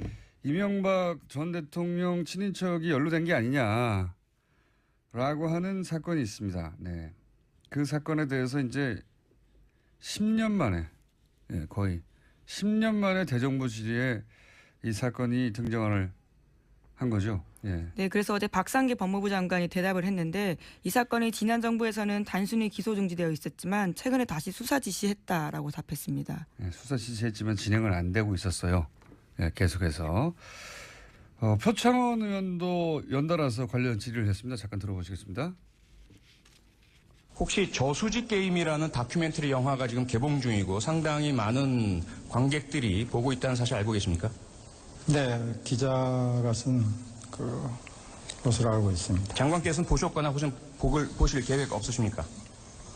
이명박 전 대통령 친인척이 연루된 게 아니냐라고 하는 사건이 있습니다. 그 사건에 대해서 이제 10년 만에 거의 10년 만에 대정부 질의에 이 사건이 등장을 한 거죠. 네, 그래서 어제 박상기 법무부 장관이 대답을 했는데 이 사건이 지난 정부에서는 단순히 기소 중지되어 있었지만 최근에 다시 수사 지시했다라고 답했습니다. 수사 지시했지만 진행은 안 되고 있었어요. 계속해서 표창원 의원도 연달아서 관련 질의를 했습니다. 잠깐 들어보시겠습니다. 혹시 저수지 게임이라는 다큐멘터리 영화가 지금 개봉 중이고 상당히 많은 관객들이 보고 있다는 사실 알고 계십니까? 네, 기자가 쓴 것으로 알고 있습니다. 장관께서는 보셨거나 혹시 보실 계획 없으십니까?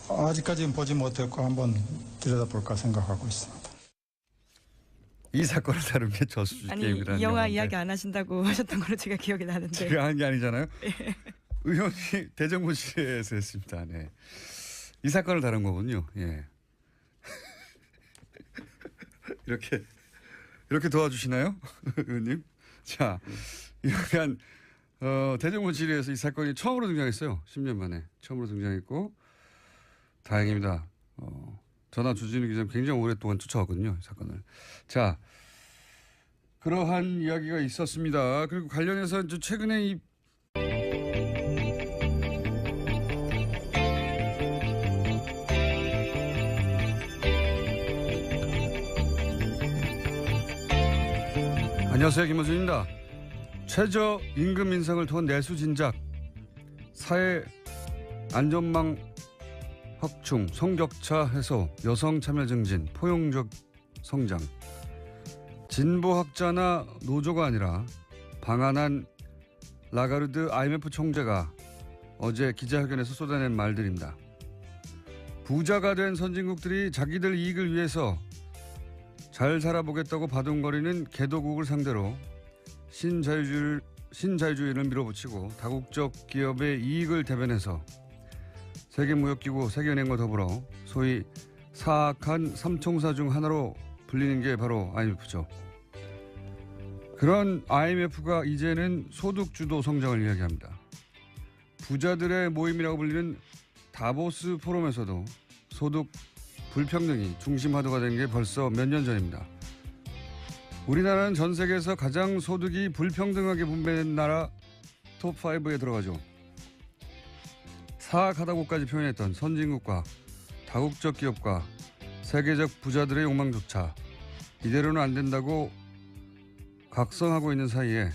아직까지는 보지 못했고 한번 들여다볼까 생각하고 있습니다. 이 사건을 다룬 게 저수지 게임이라는 이 영화 영화인데. 이야기 안 하신다고 하셨던 걸로 제가 기억이 나는데. 제가 한 게 아니잖아요. 의원이 대정부 질의에서 했습니다. 이 사건을 다룬 거군요. 이렇게 도와주시나요, 의원님? 자, 약간 대정부 질의에서 이 사건이 처음으로 등장했어요. 10년 만에 처음으로 등장했고 다행입니다. 전화 주진우 기자 굉장히 오랫동안 쫓아왔거든요, 이 사건을. 자, 그러한 이야기가 있었습니다. 그리고 관련해서 이제 최근에 이 안녕하세요, 김원준입니다. 최저임금 인상을 통한 내수 진작, 사회 안전망 확충, 성격차 해소, 여성 참여 증진, 포용적 성장. 진보학자나 노조가 아니라 방한한 라가르드 IMF 총재가 어제 기자회견에서 쏟아낸 말들입니다. 부자가 된 선진국들이 자기들 이익을 위해서 잘 살아보겠다고 바둥거리는 개도국을 상대로 신자유주의를 밀어붙이고 다국적 기업의 이익을 대변해서 세계무역기구 세계은행과 더불어 소위 사악한 삼총사 중 하나로 불리는 게 바로 IMF죠. 그런 IMF가 이제는 소득주도 성장을 이야기합니다. 부자들의 모임이라고 불리는 다보스 포럼에서도 소득 불평등이 중심 화두가 된 게 벌써 몇 년 전입니다. 우리나라는 전 세계에서 가장 소득이 불평등하게 분배된 나라 톱5에 들어가죠. 사악하다고까지 표현했던 선진국과 다국적 기업과 세계적 부자들의 욕망조차 이대로는 안 된다고 각성하고 있는 사이에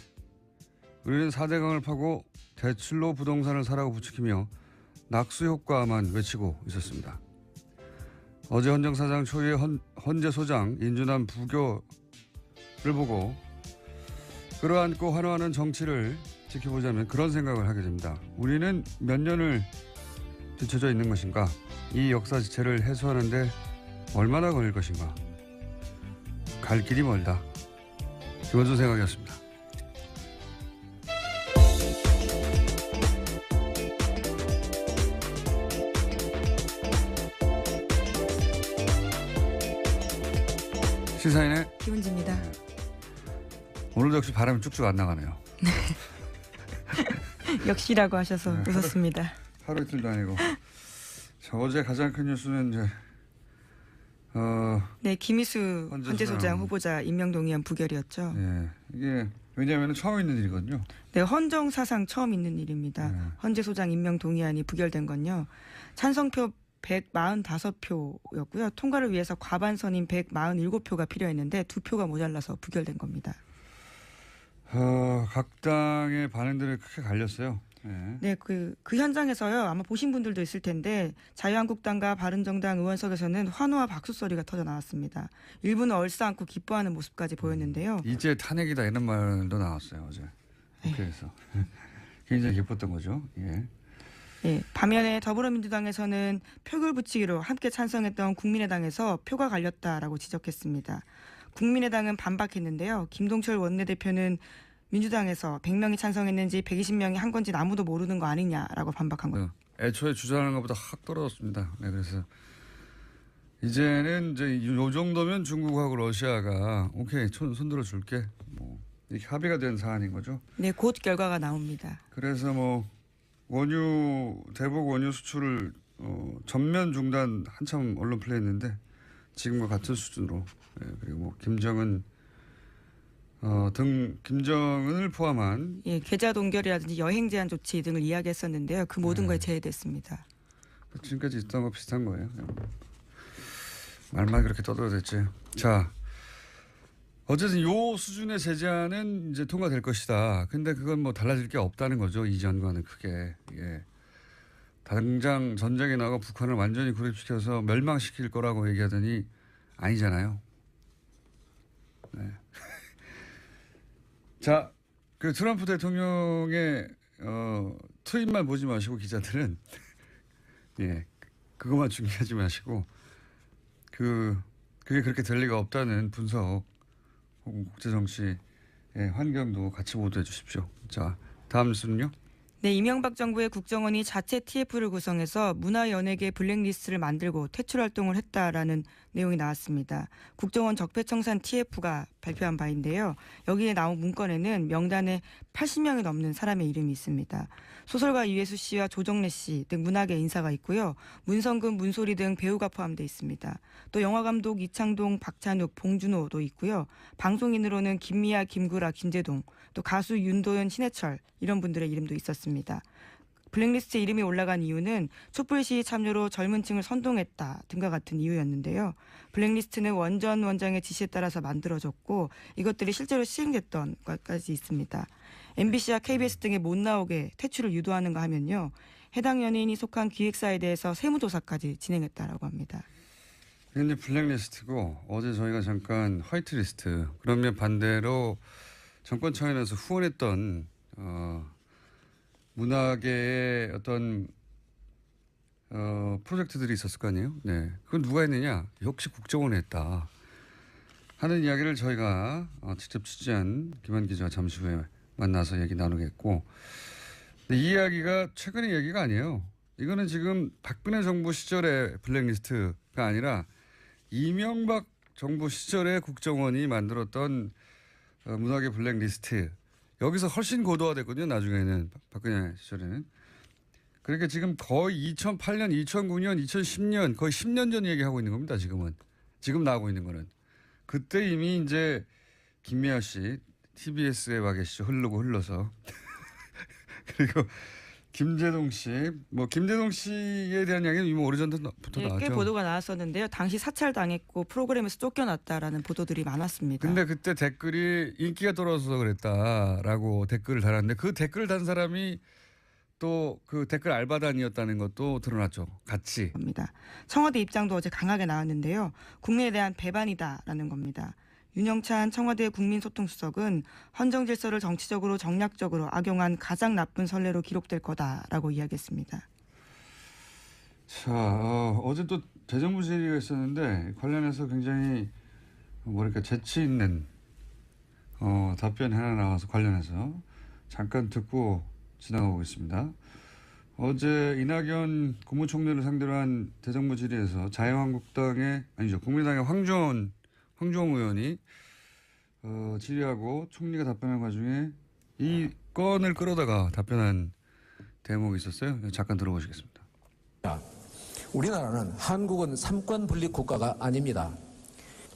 우리는 4대강을 파고 대출로 부동산을 사라고 부추기며 낙수 효과만 외치고 있었습니다. 어제 헌정사상 초유의 헌재 소장 인준한 부교를 보고 끌어안고 환호하는 정치를 지켜보자면 그런 생각을 하게 됩니다. 우리는 몇 년을 뒤처져 있는 것인가? 이 역사 지체를 해소하는데 얼마나 걸릴 것인가? 갈 길이 멀다. 김원준 생각이었습니다. 시사인의 김은지입니다. 오늘도 역시 바람이 쭉쭉 안 나가네요. 역시라고 하셔서 웃었습니다. 하루 이틀도 아니고. 자, 어제 가장 큰 뉴스는 이제 네, 김희수 헌재소장 후보자 임명 동의안 부결이었죠. 예, 이게 왜냐하면 처음 있는 일이거든요. 네, 헌정 사상 처음 있는 일입니다. 네. 헌재소장 임명 동의안이 부결된 건요. 찬성표 145표였고요. 통과를 위해서 과반선인 147표가 필요했는데 2표가 모자라서 부결된 겁니다. 각 당의 반응들이 크게 갈렸어요. 네, 그 현장에서요. 아마 보신 분들도 있을 텐데 자유한국당과 바른정당 의원석에서는 환호와 박수 소리가 터져 나왔습니다. 일부는 얼싸안고 기뻐하는 모습까지 보였는데요. 이제 탄핵이다 이런 말도 나왔어요 어제 국회에서. 굉장히 기뻤던 거죠. 예. 예, 반면에 더불어민주당에서는 표결 붙이기로 함께 찬성했던 국민의당에서 표가 갈렸다라고 지적했습니다. 국민의당은 반박했는데요. 김동철 원내대표는 민주당에서 100명이 찬성했는지 120명이 한 건지 아무도 모르는 거 아니냐라고 반박한 거예요. 애초에 주장하는 것보다 확 떨어졌습니다. 네, 그래서 이제는 이제 요 정도면 중국하고 러시아가 오케이 손들어 줄게 뭐 이렇게 합의가 된 사안인 거죠. 네, 곧 결과가 나옵니다. 그래서 뭐 대북 원유 수출을 전면 중단 한참 언론 플레이했는데 지금과 같은 수준으로 그리고 뭐 김정은을 포함한 계좌 동결이라든지 여행 제한 조치 등을 이야기했었는데요. 그 모든 거에 제외됐습니다. 지금까지 있던 거 비슷한 거예요. 말만 그렇게 떠들어 됐지. 자, 어쨌든 요 수준의 제재안은 이제 통과될 것이다. 근데 그건 뭐 달라질 게 없다는 거죠. 이전과는 크게. 예. 당장 전쟁에 나가 북한을 완전히 고립시켜서 멸망시킬 거라고 얘기하더니 아니잖아요. 네. 자, 그 트럼프 대통령의 트윗만 보지 마시고 기자들은 예, 그것만 중요하지 마시고 그게 그렇게 될 리가 없다는 분석 혹은 국제정치의 환경도 같이 보도해 주십시오. 자, 다음 뉴스는요. 네, 이명박 정부의 국정원이 자체 TF를 구성해서 문화연예계 블랙리스트를 만들고 퇴출 활동을 했다라는 내용이 나왔습니다. 국정원 적폐청산 TF가 발표한 바인데요. 여기에 나온 문건에는 명단에 80명이 넘는 사람의 이름이 있습니다. 소설가 이회수 씨와 조정래 씨 등 문학의 인사가 있고요. 문성근, 문소리 등 배우가 포함되어 있습니다. 또 영화감독 이창동, 박찬욱, 봉준호도 있고요. 방송인으로는 김미아, 김구라, 김재동, 또 가수 윤도현, 신해철 이런 분들의 이름도 있었습니다. 블랙리스트에 이름이 올라간 이유는 촛불 시위 참여로 젊은 층을 선동했다 등과 같은 이유였는데요. 블랙리스트는 원장의 지시에 따라서 만들어졌고 이것들이 실제로 시행됐던 것까지 있습니다. MBC와 KBS 등에 못 나오게 퇴출을 유도하는가 하면요. 해당 연예인이 속한 기획사에 대해서 세무조사까지 진행했다라고 합니다. 이제 블랙리스트고 어제 저희가 잠깐 화이트리스트 그러면 반대로 정권 차원에서 후원했던 문화계의 어떤 프로젝트들이 있었을 거 아니에요? 네. 그건 누가 했느냐? 역시 국정원이 했다. 하는 이야기를 저희가 직접 취재한 김한 기자와 잠시 후에 만나서 얘기 나누겠고, 근데 이 이야기가 최근의 얘기가 아니에요. 이거는 지금 박근혜 정부 시절의 블랙리스트가 아니라 이명박 정부 시절의 국정원이 만들었던 문화계 블랙리스트. 여기서 훨씬 고도화됐거든요. 나중에는 박근혜 시절에는. 그러니까 지금 거의 2008년, 2009년, 2010년 거의 10년 전 얘기하고 있는 겁니다. 지금은. 지금 나오고 있는 거는. 그때 이미 이제 김미아 씨 TBS에 와 계시죠. 흘러서. 그리고 김재동 씨, 김재동 씨에 대한 이야기는 이미 오래전부터 나왔죠. 꽤 보도가 나왔었는데요. 당시 사찰당했고 프로그램에서 쫓겨났다라는 보도들이 많았습니다. 근데 그때 댓글이 인기가 떨어져서 그랬다라고 댓글을 달았는데 그 댓글을 단 사람이 또 그 댓글 알바단이었다는 것도 드러났죠. 같이. 청와대 입장도 어제 강하게 나왔는데요. 국민에 대한 배반이다라는 겁니다. 윤영찬 청와대 국민소통수석은 헌정질서를 정치적으로 정략적으로 악용한 가장 나쁜 선례로 기록될 거다라고 이야기했습니다. 자, 어제 또 대정부 질의가 있었는데 관련해서 굉장히 재치 있는 답변이 하나 나와서 관련해서 잠깐 듣고 지나가고 있습니다. 어제 이낙연 국무총리를 상대로 한 대정부 질의에서 국민의당의 황교안 의원이 질의하고 총리가 답변한 과정에 이 건을 끌어다가 답변한 대목이 있었어요. 잠깐 들어보시겠습니다. 우리나라는 한국은 삼권 분립 국가가 아닙니다.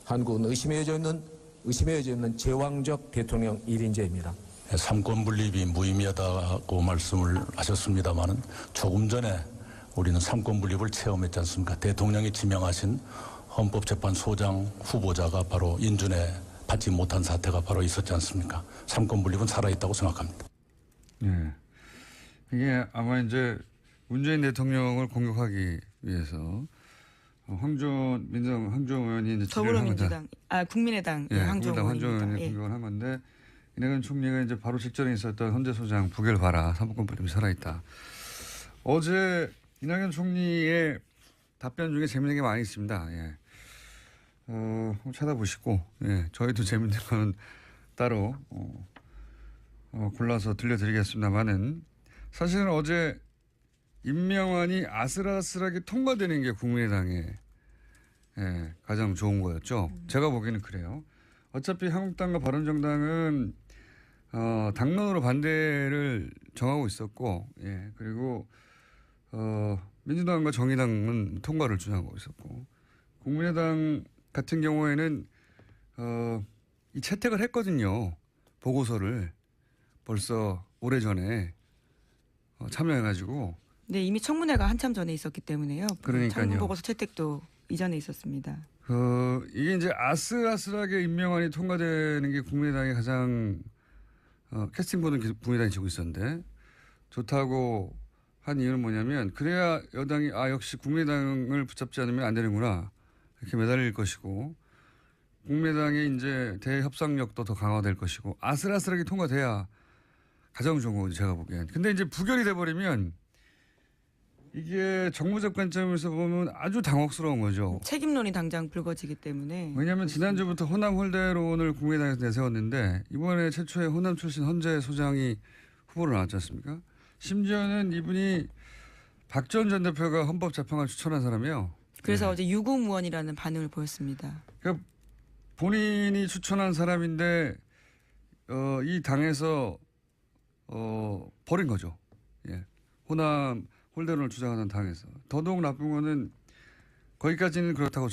한국은 의심해져 있는 제왕적 대통령 1인제입니다. 삼권 분립이 무의미하다고 말씀을 하셨습니다마는 조금 전에 우리는 삼권 분립을 체험했지 않습니까? 대통령이 지명하신 헌법재판소장 후보자가 바로 인준에 받지 못한 사태가 바로 있었지 않습니까? 삼권 분립은 살아있다고 생각합니다. 네. 이게 아마 이제 문재인 대통령을 공격하기 위해서 황교안 의원이 이제 더불어민주당, 국민의당 황교안 의원이 공격을 한 건데 이낙연 총리가 이제 바로 직전에 있었던 헌재소장 부결 봐라. 삼권 분립이 살아있다. 어제 이낙연 총리의 답변 중에 재밌는 게 많이 있습니다. 예. 한번 찾아보시고, 예. 저희도 재밌는 거는 따로, 골라서 들려드리겠습니다만은 사실은 어제 임명안이 아슬아슬하게 통과되는 게 국민의당에 가장 좋은 거였죠. 제가 보기에는 그래요. 어차피 한국당과 바른정당은 당론으로 반대를 정하고 있었고, 예. 그리고 민주당과 정의당은 통과를 주장하고 있었고, 국민의당 같은 경우에는 이 채택을 했거든요. 보고서를 벌써 오래전에 참여해가지고. 네, 이미 청문회가 한참 전에 있었기 때문에요. 그러니까요. 청문 보고서 채택도 이전에 있었습니다. 이게 이제 아슬아슬하게 임명안이 통과되는 게 국민의당이 가장 캐스팅보는 국민의당이 지고 있었는데 좋다고 한 이유는 뭐냐면 그래야 여당이 역시 국민의당을 붙잡지 않으면 안 되는구나 이렇게 매달릴 것이고 국민의당의 이제 대협상력도 더 강화될 것이고 아슬아슬하게 통과돼야 가장 좋은 거죠 제가 보기엔. 근데 이제 부결이 돼버리면 이게 정무적 관점에서 보면 아주 당혹스러운 거죠. 책임론이 당장 불거지기 때문에. 왜냐하면 지난주부터 호남 홀대론을 국민의당에서 내세웠는데 이번에 최초의 호남 출신 헌재 소장이 후보로 나왔지 않습니까? 심지어는 이분이 박지원 전 대표가 헌법재판관 추천한 사람이에요. 그래서 어제 유구무원이라는 반응을 보였습니다. 그러니까 본인이 추천한 사람인데 이 당에서 버린 거죠. 예. 호남 홀대론을 주장하는 당에서. 더더욱 나쁜 거는 거기까지는 그렇다고